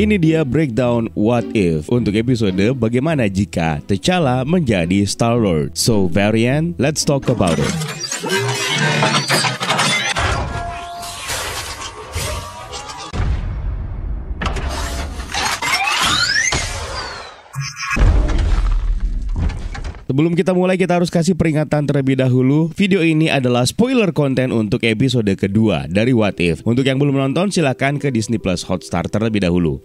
Ini dia breakdown What If untuk episode bagaimana jika T'Challa menjadi Star-Lord. So Varian, let's talk about it. Sebelum kita mulai, kita harus kasih peringatan terlebih dahulu. Video ini adalah spoiler konten untuk episode kedua dari What If. Untuk yang belum nonton, silakan ke Disney Plus Hotstar terlebih dahulu.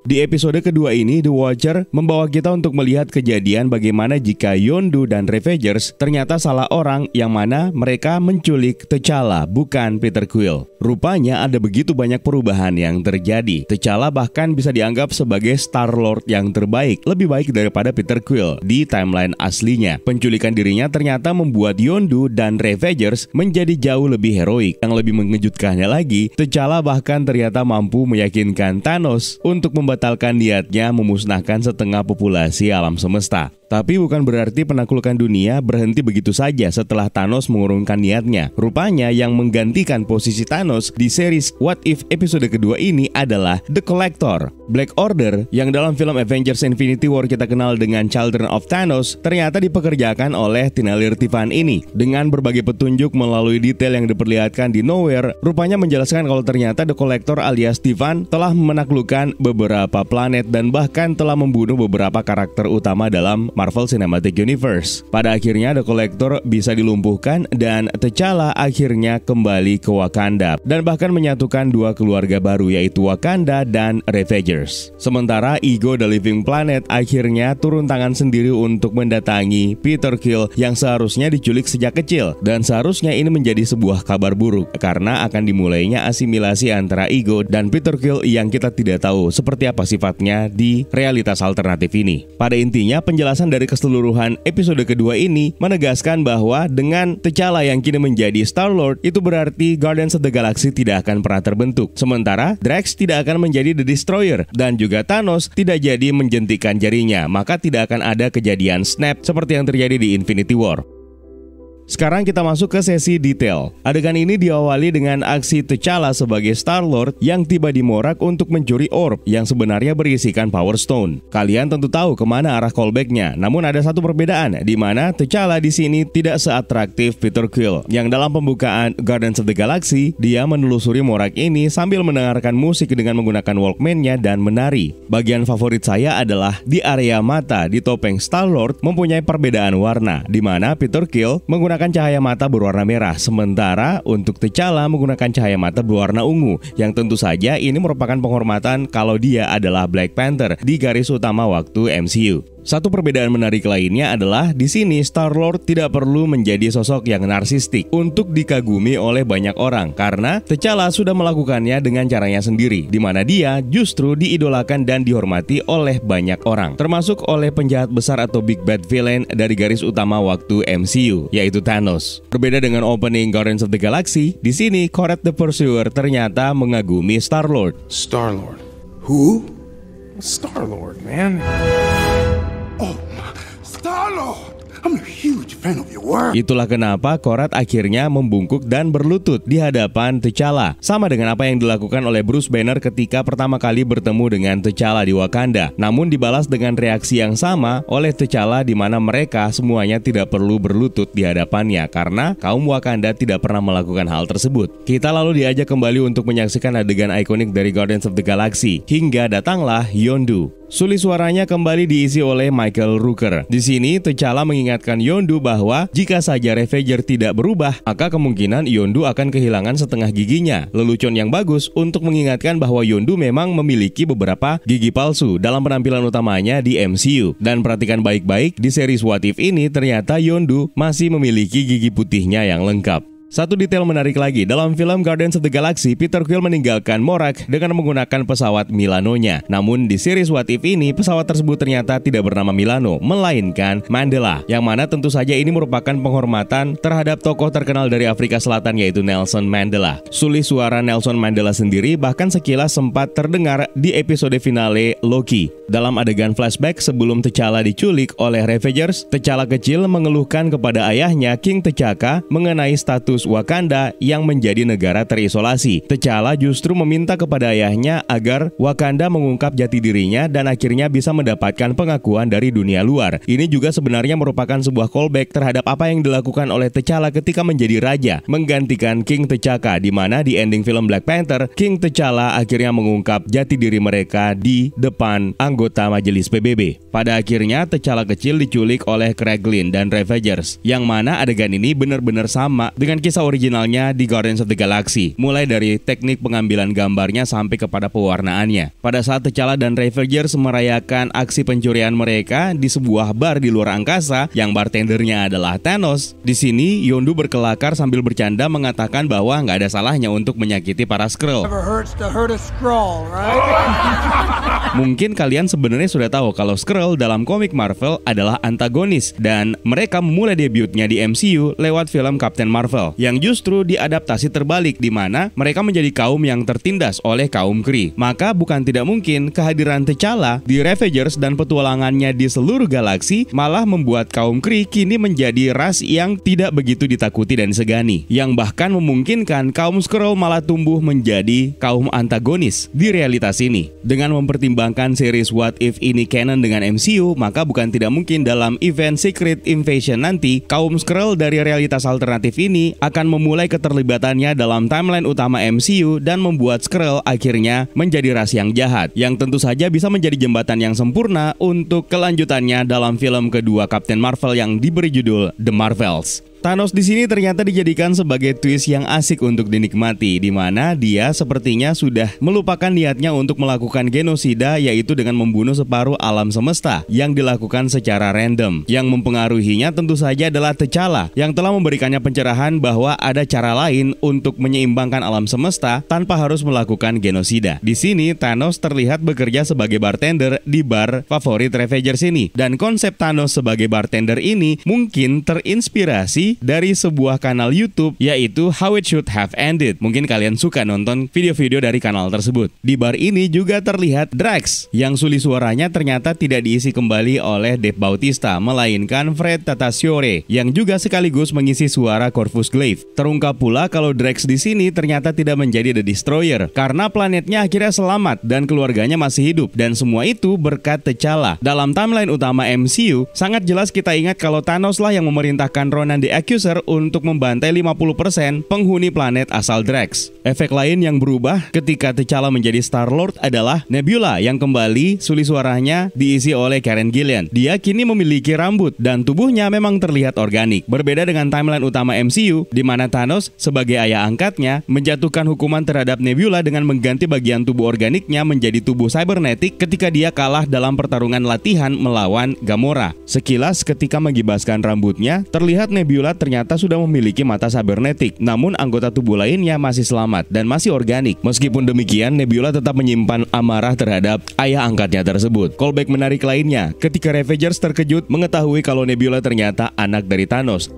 Di episode kedua ini, The Watcher membawa kita untuk melihat kejadian bagaimana jika Yondu dan Ravagers ternyata salah orang, yang mana mereka menculik T'Challa, bukan Peter Quill. Rupanya ada begitu banyak perubahan yang terjadi. T'Challa bahkan bisa dianggap sebagai Star-Lord yang terbaik, lebih baik daripada Peter Quill di timeline aslinya. Penculikan dirinya ternyata membuat Yondu dan Ravagers menjadi jauh lebih heroik. Yang lebih mengejutkannya lagi, T'Challa bahkan ternyata mampu meyakinkan Thanos untuk membatalkan niatnya memusnahkan setengah populasi alam semesta. Tapi bukan berarti penaklukan dunia berhenti begitu saja setelah Thanos mengurungkan niatnya. Rupanya yang menggantikan posisi Thanos di series What If episode kedua ini adalah The Collector. Black Order yang dalam film Avengers Infinity War kita kenal dengan Children of Thanos ternyata dipekerjakan oleh Tenalir Tivan ini. Dengan berbagai petunjuk melalui detail yang diperlihatkan di Nowhere, rupanya menjelaskan kalau ternyata The Collector alias Tivan telah menaklukkan beberapa planet dan bahkan telah membunuh beberapa karakter utama dalam Marvel Cinematic Universe. Pada akhirnya The Collector bisa dilumpuhkan dan T'Challa akhirnya kembali ke Wakanda dan bahkan menyatukan dua keluarga baru, yaitu Wakanda dan Ravagers. Sementara Ego The Living Planet akhirnya turun tangan sendiri untuk mendatangi Peter Quill yang seharusnya diculik sejak kecil, dan seharusnya ini menjadi sebuah kabar buruk karena akan dimulainya asimilasi antara Ego dan Peter Quill yang kita tidak tahu seperti apa sifatnya di realitas alternatif ini. Pada intinya, penjelasan dari keseluruhan episode kedua ini menegaskan bahwa dengan T'Challa yang kini menjadi Star-Lord, itu berarti Guardians of the Galaxy tidak akan pernah terbentuk. Sementara Drax tidak akan menjadi The Destroyer dan juga Thanos tidak jadi menjentikan jarinya, maka tidak akan ada kejadian snap seperti yang terjadi di Infinity War. Sekarang kita masuk ke sesi detail. Adegan ini diawali dengan aksi T'Challa sebagai Star-Lord yang tiba di Morak untuk mencuri orb yang sebenarnya berisikan Power Stone. Kalian tentu tahu kemana arah callbacknya, namun ada satu perbedaan, di mana T'Challa di sini tidak seatraktif Peter Quill, yang dalam pembukaan Guardians of the Galaxy, dia menelusuri Morak ini sambil mendengarkan musik dengan menggunakan Walkman-nya dan menari. Bagian favorit saya adalah di area mata di topeng Star-Lord mempunyai perbedaan warna, di mana Peter Quill menggunakan cahaya mata berwarna merah, sementara untuk T'Challa menggunakan cahaya mata berwarna ungu, yang tentu saja ini merupakan penghormatan kalau dia adalah Black Panther di garis utama waktu MCU. Satu perbedaan menarik lainnya adalah di sini Star-Lord tidak perlu menjadi sosok yang narsistik untuk dikagumi oleh banyak orang, karena T'Challa sudah melakukannya dengan caranya sendiri, di mana dia justru diidolakan dan dihormati oleh banyak orang, termasuk oleh penjahat besar atau big bad villain dari garis utama waktu MCU, yaitu Thanos. Berbeda dengan opening Guardians of the Galaxy, di sini Koret the Pursuer ternyata mengagumi Star-Lord. Star-Lord? Who? Star-Lord, man. Oh, Star-Lord! I'm a huge fan of your work. Itulah kenapa Koret akhirnya membungkuk dan berlutut di hadapan T'Challa, sama dengan apa yang dilakukan oleh Bruce Banner ketika pertama kali bertemu dengan T'Challa di Wakanda. Namun dibalas dengan reaksi yang sama oleh T'Challa, di mana mereka semuanya tidak perlu berlutut di hadapannya karena kaum Wakanda tidak pernah melakukan hal tersebut. Kita lalu diajak kembali untuk menyaksikan adegan ikonik dari Guardians of the Galaxy, hingga datanglah Yondu. Suli suaranya kembali diisi oleh Michael Rooker. Di sini T'Challa mengingatkan Yondu bahwa jika saja Ravager tidak berubah, maka kemungkinan Yondu akan kehilangan setengah giginya. Lelucon yang bagus untuk mengingatkan bahwa Yondu memang memiliki beberapa gigi palsu dalam penampilan utamanya di MCU. Dan perhatikan baik-baik, di series What If ini ternyata Yondu masih memiliki gigi putihnya yang lengkap. Satu detail menarik lagi, dalam film Guardians of the Galaxy, Peter Quill meninggalkan Morak dengan menggunakan pesawat Milano-nya. Namun di series What If ini, pesawat tersebut ternyata tidak bernama Milano, melainkan Mandela, yang mana tentu saja ini merupakan penghormatan terhadap tokoh terkenal dari Afrika Selatan, yaitu Nelson Mandela. Sulih suara Nelson Mandela sendiri bahkan sekilas sempat terdengar di episode finale Loki. Dalam adegan flashback sebelum T'Challa diculik oleh Ravagers, T'Challa kecil mengeluhkan kepada ayahnya King T'Chaka mengenai status status Wakanda yang menjadi negara terisolasi. T'Challa justru meminta kepada ayahnya agar Wakanda mengungkap jati dirinya dan akhirnya bisa mendapatkan pengakuan dari dunia luar. Ini juga sebenarnya merupakan sebuah callback terhadap apa yang dilakukan oleh T'Challa ketika menjadi raja, menggantikan King T'Chaka, di mana di ending film Black Panther, King T'Challa akhirnya mengungkap jati diri mereka di depan anggota majelis PBB. Pada akhirnya T'Challa kecil diculik oleh Kraglin dan Ravagers, yang mana adegan ini benar-benar sama dengan kisah originalnya di Guardians of the Galaxy, mulai dari teknik pengambilan gambarnya sampai kepada pewarnaannya. Pada saat T'Challa dan Ravagers merayakan aksi pencurian mereka di sebuah bar di luar angkasa yang bartendernya adalah Thanos, di sini Yondu berkelakar sambil bercanda mengatakan bahwa nggak ada salahnya untuk menyakiti para Skrull. Mungkin kalian sebenarnya sudah tahu kalau Skrull dalam komik Marvel adalah antagonis dan mereka memulai debutnya di MCU lewat film Captain Marvel yang justru diadaptasi terbalik, di mana mereka menjadi kaum yang tertindas oleh kaum Kree. Maka bukan tidak mungkin kehadiran T'Challa di Ravagers dan petualangannya di seluruh galaksi malah membuat kaum Kree kini menjadi ras yang tidak begitu ditakuti dan disegani, yang bahkan memungkinkan kaum Skrull malah tumbuh menjadi kaum antagonis di realitas ini. Dengan mempertimbangkan series What If ini canon dengan MCU, maka bukan tidak mungkin dalam event Secret Invasion nanti, kaum Skrull dari realitas alternatif ini akan memulai keterlibatannya dalam timeline utama MCU dan membuat Skrull akhirnya menjadi ras yang jahat, yang tentu saja bisa menjadi jembatan yang sempurna untuk kelanjutannya dalam film kedua Captain Marvel yang diberi judul The Marvels. Thanos di sini ternyata dijadikan sebagai twist yang asik untuk dinikmati, di mana dia sepertinya sudah melupakan niatnya untuk melakukan genosida, yaitu dengan membunuh separuh alam semesta yang dilakukan secara random. Yang mempengaruhinya tentu saja adalah T'Challa yang telah memberikannya pencerahan bahwa ada cara lain untuk menyeimbangkan alam semesta tanpa harus melakukan genosida. Di sini Thanos terlihat bekerja sebagai bartender di bar favorit Ravagers ini, dan konsep Thanos sebagai bartender ini mungkin terinspirasi dari sebuah kanal YouTube yaitu How It Should Have Ended. Mungkin kalian suka nonton video-video dari kanal tersebut. Di bar ini juga terlihat Drax yang suli suaranya ternyata tidak diisi kembali oleh Dave Bautista, melainkan Fred Tatasciore yang juga sekaligus mengisi suara Corvus Glaive. Terungkap pula kalau Drax di sini ternyata tidak menjadi The Destroyer karena planetnya akhirnya selamat dan keluarganya masih hidup, dan semua itu berkat T'Challa. Dalam timeline utama MCU, sangat jelas kita ingat kalau Thanos lah yang memerintahkan Ronan the Accuser untuk membantai 50% penghuni planet asal Drax. Efek lain yang berubah ketika T'Challa menjadi Star-Lord adalah Nebula yang kembali suli suaranya diisi oleh Karen Gillan. Dia kini memiliki rambut dan tubuhnya memang terlihat organik. Berbeda dengan timeline utama MCU di mana Thanos sebagai ayah angkatnya menjatuhkan hukuman terhadap Nebula dengan mengganti bagian tubuh organiknya menjadi tubuh cybernetik ketika dia kalah dalam pertarungan latihan melawan Gamora. Sekilas ketika menggibaskan rambutnya, terlihat Nebula ternyata sudah memiliki mata cybernetik, namun anggota tubuh lainnya masih selamat dan masih organik. Meskipun demikian, Nebula tetap menyimpan amarah terhadap ayah angkatnya tersebut. Callback menarik lainnya, ketika Ravagers terkejut mengetahui kalau Nebula ternyata anak dari Thanos.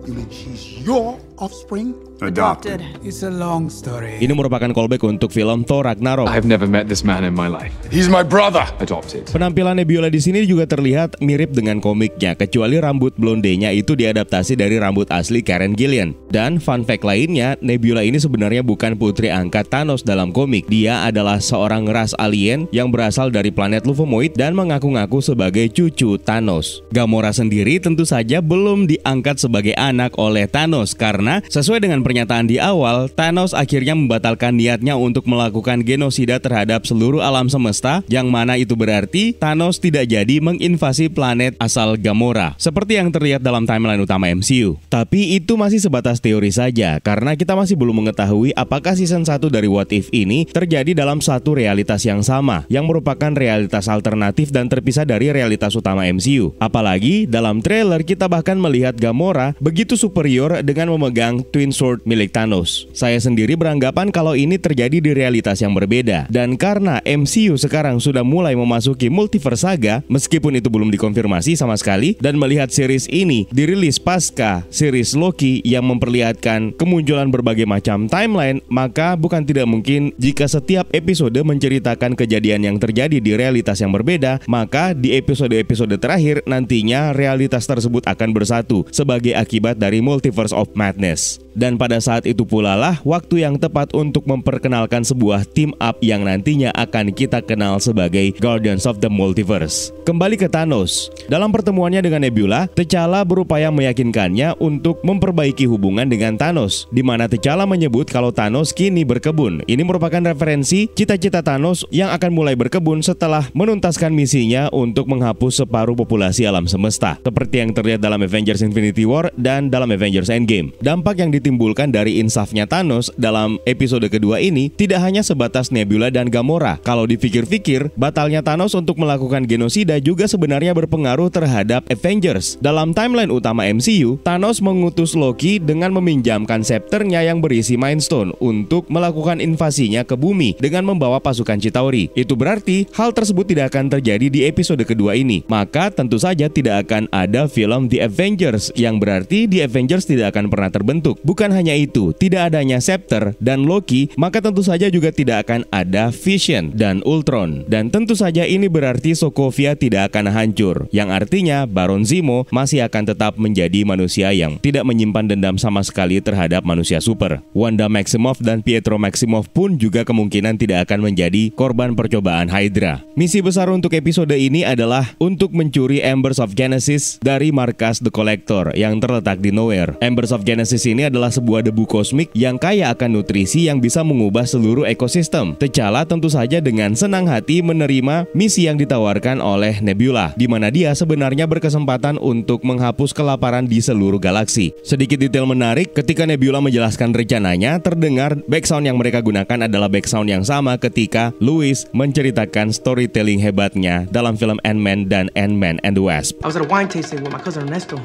Your offspring? Adopted. It's a long story. Ini merupakan callback untuk film Thor Ragnarok. I've never met this man in my life. He's my brother. Adopted. Penampilan Nebula di sini juga terlihat mirip dengan komiknya, kecuali rambut blondenya itu diadaptasi dari rambut asli Karen Gillan. Dan fun fact lainnya, Nebula ini sebenarnya bukan putri angkat Thanos dalam komik. Dia adalah seorang ras alien yang berasal dari planet Luvomoid dan mengaku-ngaku sebagai cucu Thanos. Gamora sendiri tentu saja belum diangkat sebagai anak oleh Thanos karena sesuai dengan pernyataan di awal, Thanos akhirnya membatalkan niatnya untuk melakukan genosida terhadap seluruh alam semesta, yang mana itu berarti Thanos tidak jadi menginvasi planet asal Gamora, seperti yang terlihat dalam timeline utama MCU. Tapi itu masih sebatas teori saja, karena kita masih belum mengetahui apakah season 1 dari What If ini terjadi dalam satu realitas yang sama, yang merupakan realitas alternatif dan terpisah dari realitas utama MCU. Apalagi dalam trailer kita bahkan melihat Gamora begitu superior dengan memegang Twin Sword milik Thanos. Saya sendiri beranggapan kalau ini terjadi di realitas yang berbeda. Dan karena MCU sekarang sudah mulai memasuki multiverse saga, meskipun itu belum dikonfirmasi sama sekali, dan melihat series ini dirilis pasca series Loki yang memperlihatkan kemunculan berbagai macam timeline, maka bukan tidak mungkin jika setiap episode menceritakan kejadian yang terjadi di realitas yang berbeda, maka di episode-episode terakhir nantinya realitas tersebut akan bersatu sebagai akibat dari Multiverse of Madness. Madness. Dan pada saat itu pula lah waktu yang tepat untuk memperkenalkan sebuah team up yang nantinya akan kita kenal sebagai Guardians of the Multiverse. Kembali ke Thanos. Dalam pertemuannya dengan Nebula, T'Challa berupaya meyakinkannya untuk memperbaiki hubungan dengan Thanos, di mana T'Challa menyebut kalau Thanos kini berkebun. Ini merupakan referensi cita-cita Thanos yang akan mulai berkebun setelah menuntaskan misinya untuk menghapus separuh populasi alam semesta, seperti yang terlihat dalam Avengers Infinity War dan dalam Avengers Endgame. Dampak yang ditimbulkan dari insafnya Thanos dalam episode kedua ini tidak hanya sebatas Nebula dan Gamora. Kalau dipikir-pikir, batalnya Thanos untuk melakukan genosida juga sebenarnya berpengaruh terhadap Avengers. Dalam timeline utama MCU, Thanos mengutus Loki dengan meminjamkan scepternya yang berisi Mind Stone untuk melakukan invasinya ke bumi dengan membawa pasukan Chitauri. Itu berarti hal tersebut tidak akan terjadi di episode kedua ini. Maka tentu saja tidak akan ada film The Avengers, yang berarti The Avengers tidak akan pernah terbentuk. Bukan hanya itu, tidak adanya Scepter dan Loki, maka tentu saja juga tidak akan ada Vision dan Ultron. Dan tentu saja ini berarti Sokovia tidak akan hancur, yang artinya Baron Zemo masih akan tetap menjadi manusia yang tidak menyimpan dendam sama sekali terhadap manusia super. Wanda Maximoff dan Pietro Maximoff pun juga kemungkinan tidak akan menjadi korban percobaan Hydra. Misi besar untuk episode ini adalah untuk mencuri Embers of Genesis dari markas The Collector yang terletak di Nowhere. Embers of Genesis ini adalah sebuah debu kosmik yang kaya akan nutrisi yang bisa mengubah seluruh ekosistem. T'Challa tentu saja dengan senang hati menerima misi yang ditawarkan oleh Nebula, di mana dia sebenarnya berkesempatan untuk menghapus kelaparan di seluruh galaksi. Sedikit detail menarik, ketika Nebula menjelaskan rencananya, terdengar background yang mereka gunakan adalah background yang sama ketika Louis menceritakan storytelling hebatnya dalam film Ant-Man dan Ant-Man and the Wasp. I was at a wine tasting with my cousin Ernesto.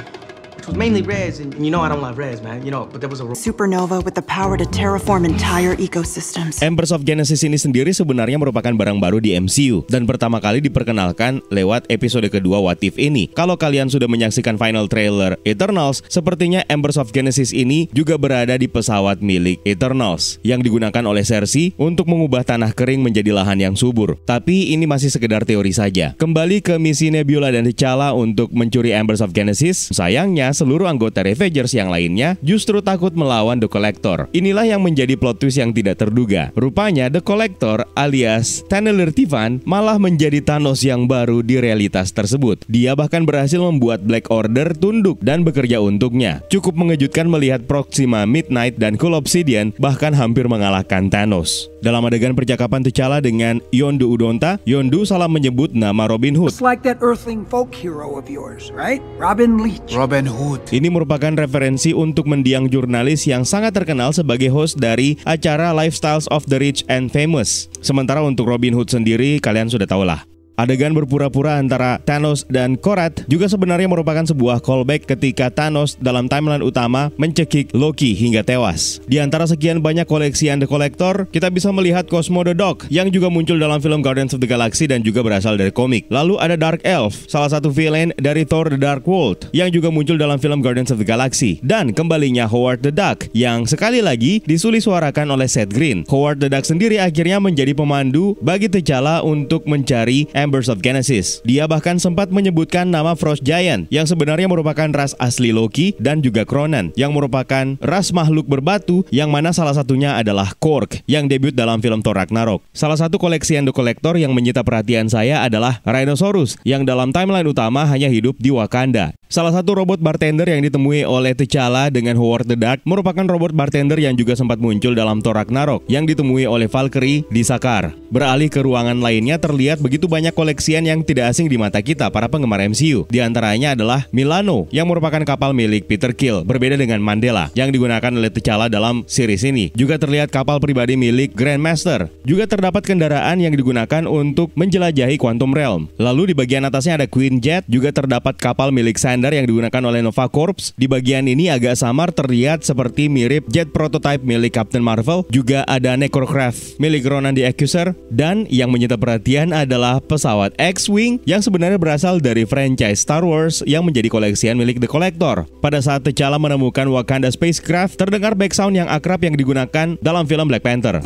It was mainly reds, and you know I don't love reds, man. You know, but there was a supernova with the power to terraform entire ecosystems. Embers of Genesis ini sendiri sebenarnya merupakan barang baru di MCU dan pertama kali diperkenalkan lewat episode kedua What If ini. Kalau kalian sudah menyaksikan final trailer Eternals, sepertinya Embers of Genesis ini juga berada di pesawat milik Eternals yang digunakan oleh Cersei untuk mengubah tanah kering menjadi lahan yang subur. Tapi ini masih sekedar teori saja. Kembali ke misi Nebula dan T'Challa untuk mencuri Embers of Genesis, sayangnya seluruh anggota Avengers yang lainnya justru takut melawan The Collector. Inilah yang menjadi plot twist yang tidak terduga. Rupanya The Collector alias Tannelir Tivan malah menjadi Thanos yang baru di realitas tersebut. Dia bahkan berhasil membuat Black Order tunduk dan bekerja untuknya. Cukup mengejutkan melihat Proxima Midnight dan Cool Obsidian bahkan hampir mengalahkan Thanos. Dalam adegan percakapan T'Challa dengan Yondu Udonta, Yondu salah menyebut nama Robin Hood. It's like that earthling folk hero of yours, right? Robin Leach. Robin Hood. Ini merupakan referensi untuk mendiang jurnalis yang sangat terkenal sebagai host dari acara Lifestyles of the Rich and Famous. Sementara untuk Robin Hood sendiri, kalian sudah tahu lah. Adegan berpura-pura antara Thanos dan Korath juga sebenarnya merupakan sebuah callback ketika Thanos dalam timeline utama mencekik Loki hingga tewas. Di antara sekian banyak koleksian The Collector, kita bisa melihat Cosmo the Dog yang juga muncul dalam film Guardians of the Galaxy dan juga berasal dari komik. Lalu ada Dark Elf, salah satu villain dari Thor The Dark World yang juga muncul dalam film Guardians of the Galaxy. Dan kembalinya Howard the Duck yang sekali lagi disulisuarakan oleh Seth Green. Howard the Duck sendiri akhirnya menjadi pemandu bagi T'Challa untuk mencari Embers of Genesis. Dia bahkan sempat menyebutkan nama Frost Giant yang sebenarnya merupakan ras asli Loki dan juga Kronan yang merupakan ras makhluk berbatu yang mana salah satunya adalah Korg yang debut dalam film Thor Ragnarok. Salah satu koleksian The Collector yang menyita perhatian saya adalah Rhinoceros yang dalam timeline utama hanya hidup di Wakanda. Salah satu robot bartender yang ditemui oleh T'Challa dengan Howard the Duck merupakan robot bartender yang juga sempat muncul dalam Thor Ragnarok yang ditemui oleh Valkyrie di Sakaar. Beralih ke ruangan lainnya, terlihat begitu banyak koleksian yang tidak asing di mata kita para penggemar MCU. Di antaranya adalah Milano yang merupakan kapal milik Peter Quill, berbeda dengan Mandela yang digunakan oleh T'Challa dalam series ini. Juga terlihat kapal pribadi milik Grandmaster. Juga terdapat kendaraan yang digunakan untuk menjelajahi Quantum Realm. Lalu di bagian atasnya ada Queen Jet, juga terdapat kapal milik Xandar yang digunakan oleh Nova Corps. Di bagian ini agak samar, terlihat seperti mirip jet prototype milik Captain Marvel. Juga ada Necrocraft milik Ronan the Accuser. Dan yang menyita perhatian adalah pesawat X-Wing yang sebenarnya berasal dari franchise Star Wars yang menjadi koleksian milik The Collector. Pada saat T'Challa menemukan Wakanda Spacecraft, terdengar background yang akrab yang digunakan dalam film Black Panther.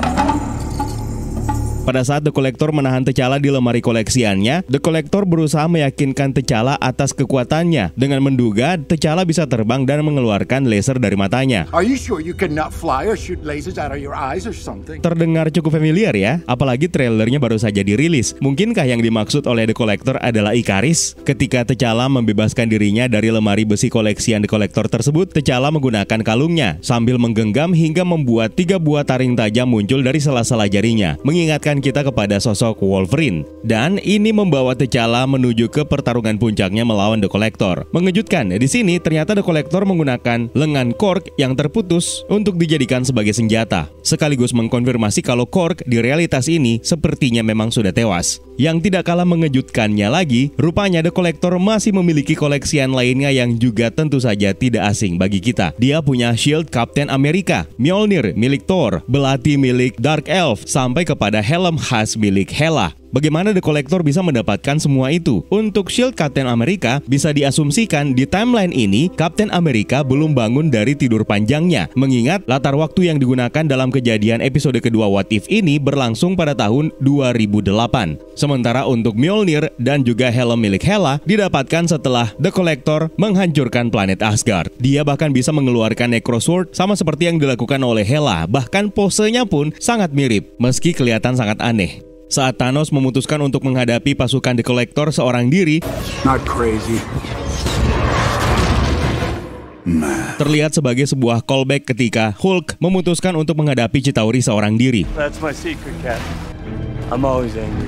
Pada saat The Collector menahan T'Challa di lemari koleksiannya, The Collector berusaha meyakinkan T'Challa atas kekuatannya dengan menduga T'Challa bisa terbang dan mengeluarkan laser dari matanya. Are you sure you cannot fly or shoot lasers out of your eyes or something? Terdengar cukup familiar ya, apalagi trailernya baru saja dirilis. Mungkinkah yang dimaksud oleh The Collector adalah Ikaris? Ketika T'Challa membebaskan dirinya dari lemari besi koleksian The Collector tersebut, T'Challa menggunakan kalungnya sambil menggenggam hingga membuat 3 buah taring tajam muncul dari sela-sela jarinya, mengingatkan kita kepada sosok Wolverine. Dan ini membawa T'Challa menuju ke pertarungan puncaknya melawan The Collector. Mengejutkan, di sini ternyata The Collector menggunakan lengan Korg yang terputus untuk dijadikan sebagai senjata, sekaligus mengkonfirmasi kalau Korg di realitas ini sepertinya memang sudah tewas. Yang tidak kalah mengejutkannya lagi, rupanya The Collector masih memiliki koleksian lainnya yang juga tentu saja tidak asing bagi kita. Dia punya shield Captain America, Mjolnir milik Thor, belati milik Dark Elf, sampai kepada helm khas milik Hela. Bagaimana The Collector bisa mendapatkan semua itu? Untuk shield Captain America, bisa diasumsikan di timeline ini Captain America belum bangun dari tidur panjangnya, mengingat latar waktu yang digunakan dalam kejadian episode kedua What If ini berlangsung pada tahun 2008. Sementara untuk Mjolnir dan juga helm milik Hela didapatkan setelah The Collector menghancurkan planet Asgard. Dia bahkan bisa mengeluarkan Necro Sword sama seperti yang dilakukan oleh Hela, bahkan posenya pun sangat mirip, meski kelihatan sangat aneh. Saat Thanos memutuskan untuk menghadapi pasukan The Collector seorang diri, Not crazy. terlihat sebagai sebuah callback ketika Hulk memutuskan untuk menghadapi Chitauri seorang diri. That's my secret, Cap. I'm always angry.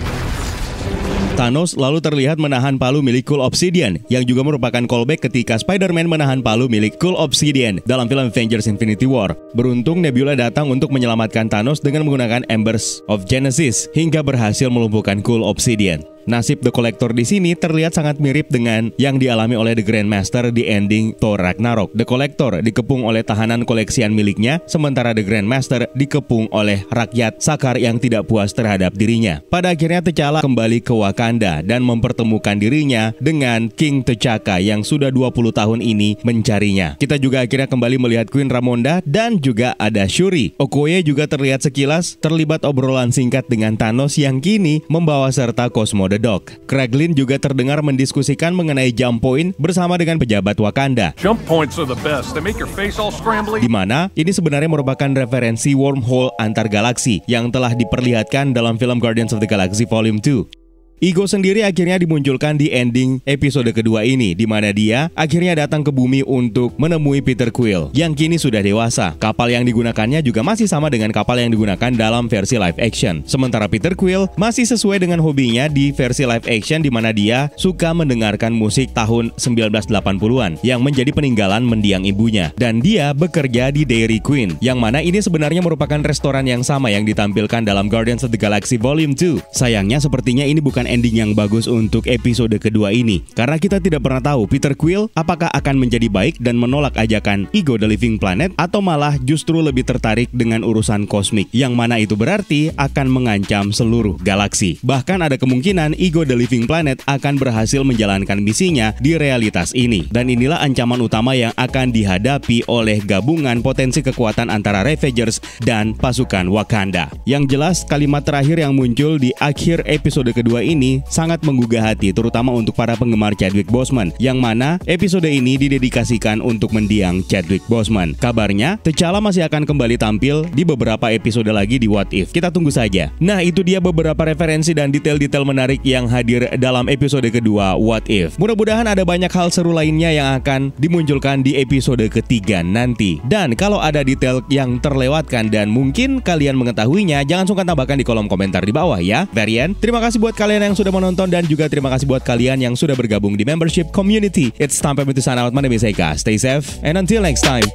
Thanos lalu terlihat menahan palu milik Cool Obsidian, yang juga merupakan callback ketika Spider-Man menahan palu milik Cool Obsidian dalam film Avengers Infinity War. Beruntung Nebula datang untuk menyelamatkan Thanos dengan menggunakan Embers of Genesis hingga berhasil melumpuhkan Cool Obsidian. Nasib The Collector di sini terlihat sangat mirip dengan yang dialami oleh The Grandmaster di ending Thor Ragnarok. The Collector dikepung oleh tahanan koleksian miliknya, sementara The Grandmaster dikepung oleh rakyat Sakar yang tidak puas terhadap dirinya. Pada akhirnya T'Challa kembali ke Wakanda dan mempertemukan dirinya dengan King T'Chaka yang sudah 20 tahun ini mencarinya. Kita juga akhirnya kembali melihat Queen Ramonda dan juga ada Shuri. Okoye juga terlihat sekilas terlibat obrolan singkat dengan Thanos yang kini membawa serta Cosmo the Dog. Kraglin juga terdengar mendiskusikan mengenai jump point bersama dengan pejabat Wakanda. Jump points are the best. They make your face all scrambly. Di mana ini sebenarnya merupakan referensi wormhole antar galaksi yang telah diperlihatkan dalam film Guardians of the Galaxy Volume 2. Ego sendiri akhirnya dimunculkan di ending episode kedua ini, di mana dia akhirnya datang ke bumi untuk menemui Peter Quill yang kini sudah dewasa. Kapal yang digunakannya juga masih sama dengan kapal yang digunakan dalam versi live action. Sementara Peter Quill masih sesuai dengan hobinya di versi live action, di mana dia suka mendengarkan musik tahun 1980-an yang menjadi peninggalan mendiang ibunya. Dan dia bekerja di Dairy Queen, yang mana ini sebenarnya merupakan restoran yang sama yang ditampilkan dalam Guardians of the Galaxy Volume 2. Sayangnya sepertinya ini bukan ending yang bagus untuk episode kedua ini, karena kita tidak pernah tahu Peter Quill apakah akan menjadi baik dan menolak ajakan Ego the Living Planet, atau malah justru lebih tertarik dengan urusan kosmik, yang mana itu berarti akan mengancam seluruh galaksi. Bahkan ada kemungkinan Ego the Living Planet akan berhasil menjalankan misinya di realitas ini. Dan inilah ancaman utama yang akan dihadapi oleh gabungan potensi kekuatan antara Ravagers dan pasukan Wakanda. Yang jelas, kalimat terakhir yang muncul di akhir episode kedua ini sangat menggugah hati, terutama untuk para penggemar Chadwick Boseman, yang mana episode ini didedikasikan untuk mendiang Chadwick Boseman. Kabarnya T'Challa masih akan kembali tampil di beberapa episode lagi di What If. Kita tunggu saja. Nah, itu dia beberapa referensi dan detail-detail menarik yang hadir dalam episode kedua What If. Mudah-mudahan ada banyak hal seru lainnya yang akan dimunculkan di episode ketiga nanti. Dan kalau ada detail yang terlewatkan dan mungkin kalian mengetahuinya, jangan sungkan tambahkan di kolom komentar di bawah ya. Varian, terima kasih buat kalian yang sudah menonton, dan juga terima kasih buat kalian yang sudah bergabung di membership community. It's time for me to sign out. My name is Eka. Stay safe and until next time.